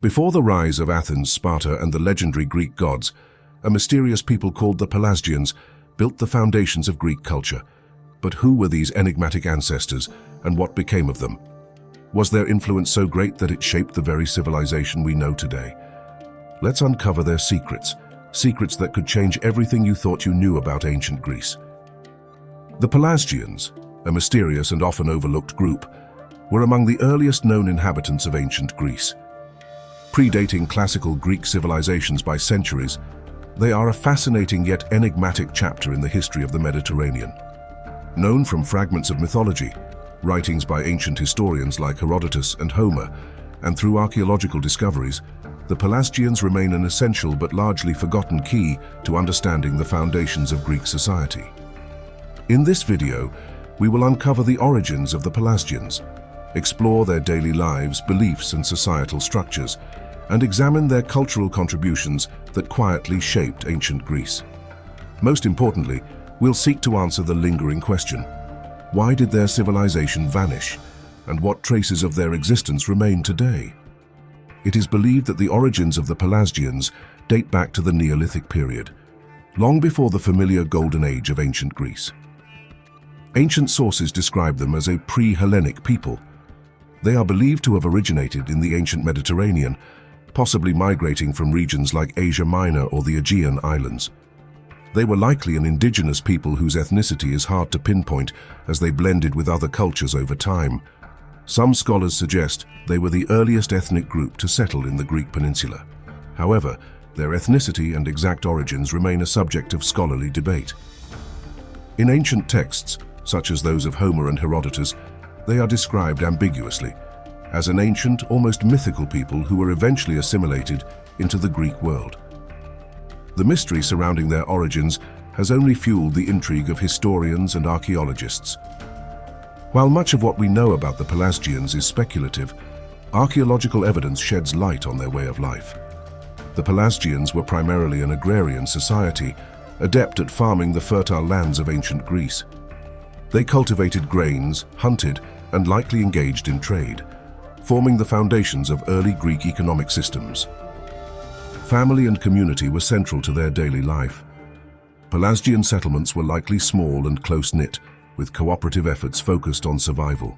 Before the rise of Athens, Sparta, and the legendary Greek gods, a mysterious people called the Pelasgians built the foundations of Greek culture. But who were these enigmatic ancestors, and what became of them? Was their influence so great that it shaped the very civilization we know today? Let's uncover their secrets that could change everything you thought you knew about ancient Greece. The Pelasgians, a mysterious and often overlooked group, were among the earliest known inhabitants of ancient Greece. Predating classical Greek civilizations by centuries, they are a fascinating yet enigmatic chapter in the history of the Mediterranean. Known from fragments of mythology, writings by ancient historians like Herodotus and Homer, and through archaeological discoveries, the Pelasgians remain an essential but largely forgotten key to understanding the foundations of Greek society. In this video, we will uncover the origins of the Pelasgians, explore their daily lives, beliefs, and societal structures, and examine their cultural contributions that quietly shaped ancient Greece. Most importantly, we'll seek to answer the lingering question: why did their civilization vanish, and what traces of their existence remain today? It is believed that the origins of the Pelasgians date back to the Neolithic period, long before the familiar Golden Age of ancient Greece. Ancient sources describe them as a pre-Hellenic people. They are believed to have originated in the ancient Mediterranean, possibly migrating from regions like Asia Minor or the Aegean Islands. They were likely an indigenous people whose ethnicity is hard to pinpoint as they blended with other cultures over time. Some scholars suggest they were the earliest ethnic group to settle in the Greek peninsula. However, their ethnicity and exact origins remain a subject of scholarly debate. In ancient texts, such as those of Homer and Herodotus, they are described ambiguously as an ancient, almost mythical people who were eventually assimilated into the Greek world. The mystery surrounding their origins has only fueled the intrigue of historians and archaeologists. While much of what we know about the Pelasgians is speculative, archaeological evidence sheds light on their way of life. The Pelasgians were primarily an agrarian society, adept at farming the fertile lands of ancient Greece. They cultivated grains, hunted, and likely engaged in trade, forming the foundations of early Greek economic systems. Family and community were central to their daily life. Pelasgian settlements were likely small and close-knit, with cooperative efforts focused on survival.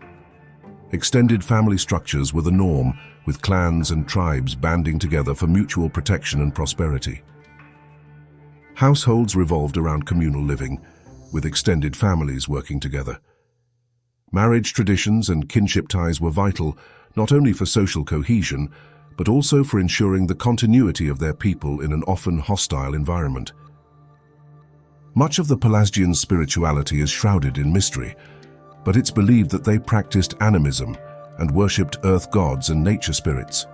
Extended family structures were the norm, with clans and tribes banding together for mutual protection and prosperity. Households revolved around communal living, with extended families working together. Marriage traditions and kinship ties were vital, not only for social cohesion, but also for ensuring the continuity of their people in an often hostile environment. Much of the Pelasgian spirituality is shrouded in mystery, but it's believed that they practiced animism and worshipped earth gods and nature spirits.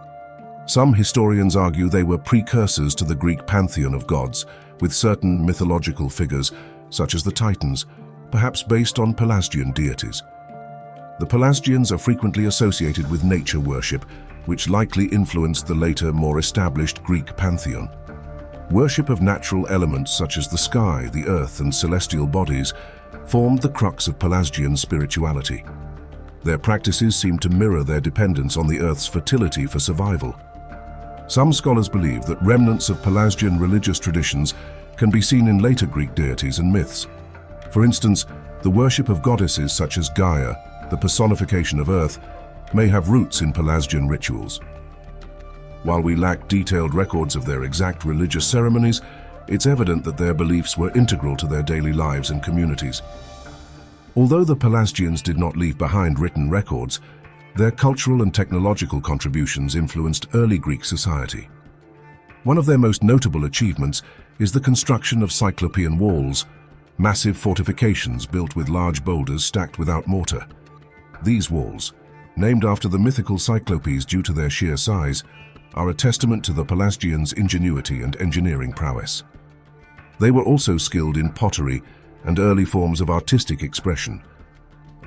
Some historians argue they were precursors to the Greek pantheon of gods, with certain mythological figures, such as the Titans, perhaps based on Pelasgian deities. The Pelasgians are frequently associated with nature worship, which likely influenced the later, more established Greek pantheon. Worship of natural elements such as the sky, the earth, and celestial bodies formed the crux of Pelasgian spirituality. Their practices seem to mirror their dependence on the earth's fertility for survival. Some scholars believe that remnants of Pelasgian religious traditions can be seen in later Greek deities and myths. For instance, the worship of goddesses such as Gaia, the personification of earth, may have roots in Pelasgian rituals. While we lack detailed records of their exact religious ceremonies, it's evident that their beliefs were integral to their daily lives and communities. Although the Pelasgians did not leave behind written records, their cultural and technological contributions influenced early Greek society. One of their most notable achievements is the construction of cyclopean walls, massive fortifications built with large boulders stacked without mortar. These walls, named after the mythical Cyclopes due to their sheer size, are a testament to the Pelasgians' ingenuity and engineering prowess. They were also skilled in pottery and early forms of artistic expression.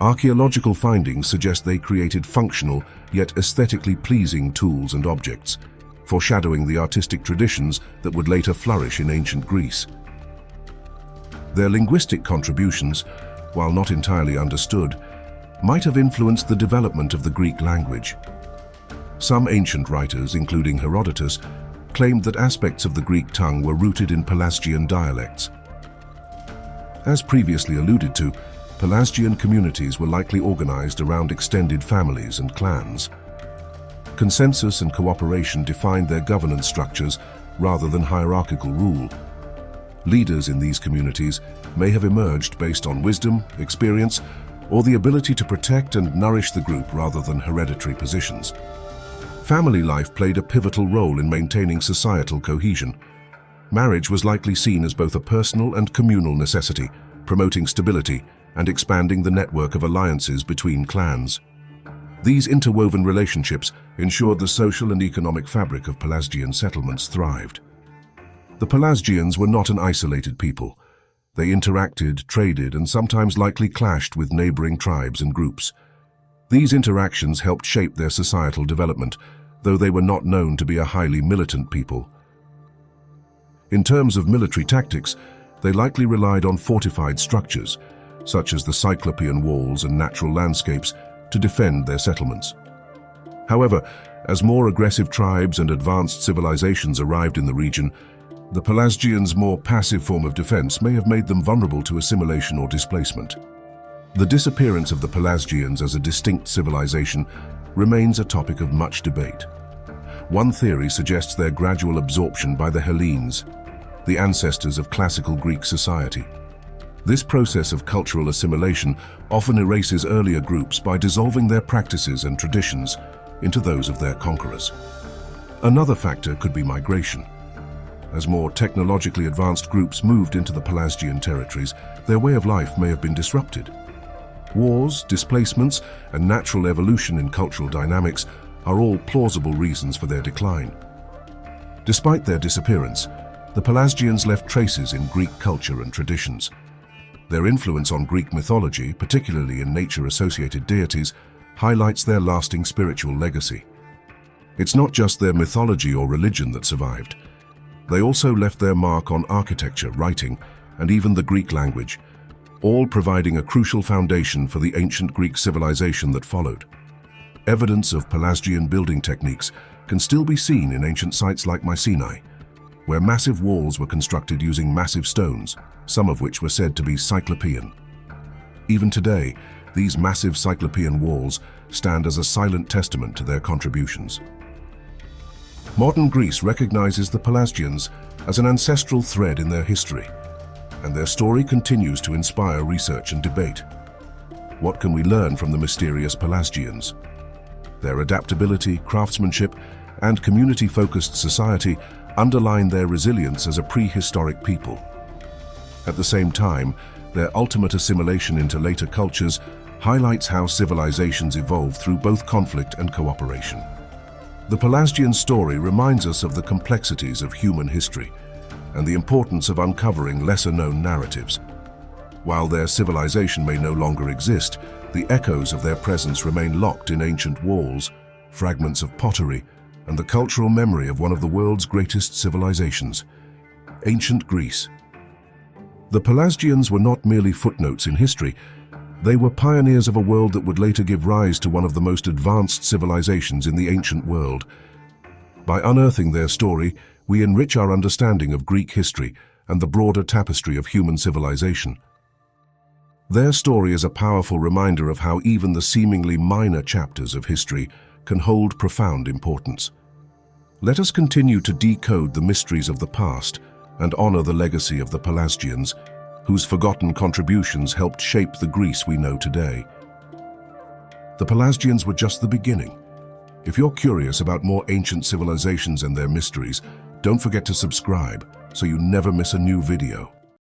Archaeological findings suggest they created functional yet aesthetically pleasing tools and objects, foreshadowing the artistic traditions that would later flourish in ancient Greece. Their linguistic contributions, while not entirely understood, might have influenced the development of the Greek language. Some ancient writers, including Herodotus, claimed that aspects of the Greek tongue were rooted in Pelasgian dialects. As previously alluded to, Pelasgian communities were likely organized around extended families and clans. Consensus and cooperation defined their governance structures rather than hierarchical rule. Leaders in these communities may have emerged based on wisdom, experience, or the ability to protect and nourish the group rather than hereditary positions. Family life played a pivotal role in maintaining societal cohesion. Marriage was likely seen as both a personal and communal necessity, promoting stability and expanding the network of alliances between clans. These interwoven relationships ensured the social and economic fabric of Pelasgian settlements thrived. The Pelasgians were not an isolated people. They interacted, traded, and sometimes likely clashed with neighboring tribes and groups. These interactions helped shape their societal development, though they were not known to be a highly militant people. In terms of military tactics, they likely relied on fortified structures, such as the Cyclopean walls and natural landscapes, to defend their settlements. However, as more aggressive tribes and advanced civilizations arrived in the region, the Pelasgians' more passive form of defense may have made them vulnerable to assimilation or displacement. The disappearance of the Pelasgians as a distinct civilization remains a topic of much debate. One theory suggests their gradual absorption by the Hellenes, the ancestors of classical Greek society. This process of cultural assimilation often erases earlier groups by dissolving their practices and traditions into those of their conquerors. Another factor could be migration. As more technologically advanced groups moved into the Pelasgian territories, their way of life may have been disrupted. Wars, displacements, and natural evolution in cultural dynamics are all plausible reasons for their decline. Despite their disappearance, the Pelasgians left traces in Greek culture and traditions. Their influence on Greek mythology, particularly in nature-associated deities, highlights their lasting spiritual legacy. It's not just their mythology or religion that survived. They also left their mark on architecture, writing, and even the Greek language, all providing a crucial foundation for the ancient Greek civilization that followed. Evidence of Pelasgian building techniques can still be seen in ancient sites like Mycenae, where massive walls were constructed using massive stones, some of which were said to be Cyclopean. Even today, these massive Cyclopean walls stand as a silent testament to their contributions. Modern Greece recognizes the Pelasgians as an ancestral thread in their history, and their story continues to inspire research and debate. What can we learn from the mysterious Pelasgians? Their adaptability, craftsmanship, and community-focused society underline their resilience as a prehistoric people. At the same time, their ultimate assimilation into later cultures highlights how civilizations evolve through both conflict and cooperation. The Pelasgian story reminds us of the complexities of human history and the importance of uncovering lesser-known narratives. While their civilization may no longer exist, the echoes of their presence remain locked in ancient walls, fragments of pottery, and the cultural memory of one of the world's greatest civilizations, ancient Greece. The Pelasgians were not merely footnotes in history. They were pioneers of a world that would later give rise to one of the most advanced civilizations in the ancient world. By unearthing their story, we enrich our understanding of Greek history and the broader tapestry of human civilization. Their story is a powerful reminder of how even the seemingly minor chapters of history can hold profound importance. Let us continue to decode the mysteries of the past and honor the legacy of the Pelasgians, whose forgotten contributions helped shape the Greece we know today. The Pelasgians were just the beginning. If you're curious about more ancient civilizations and their mysteries, don't forget to subscribe so you never miss a new video.